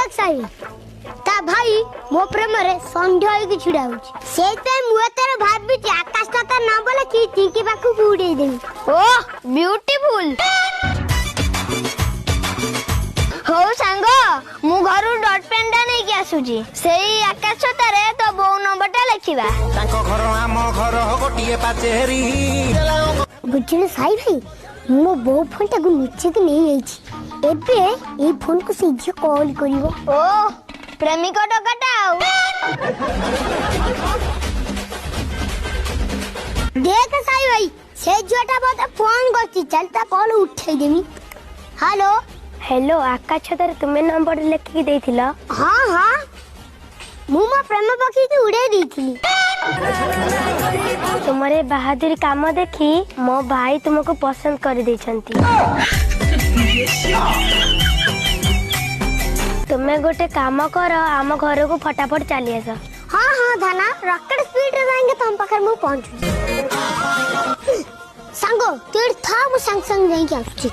देख साई ता भाई मो प्रेम रे संध्या होई छिड़ा होछि सेइ पे मु तेरे भाबी आकाश ता ना बोले की टिंकी बाकू उड़े देमी। Oh beautiful. हो सांगो मु घरु डॉट पेन टा नै के आसुजी सेई आकाश तारे तो बो नंबर टा लिखिबा तांको घर आम घर गोटिए पाचेरी बुझिले साई भाई मो बो फोन टा नीचे के नहीं आइछि एबे ए फोन को से जे कॉल करिवो। ओह प्रेमिक टकाटाओ देख साई भाई से जोटा बात फोन करती चलता कॉल उठाई देमी। हेलो हेलो आकाश छतर तुमे नंबर लिखि देथिला? हां हां मु मा प्रेम पक्षी की उड़े देथिली। तुम्हारे बहादुर काम देखी मो भाई तुमको पसंद कर देछंती। तुमे गोटे काम कर आम घर को फटाफट चली आस। हां हां धना रॉकेट स्पीड रे जाएंगे तुम पाखर मु पहुंचू। सांगो तेर था मु संग संग जाई के आछी।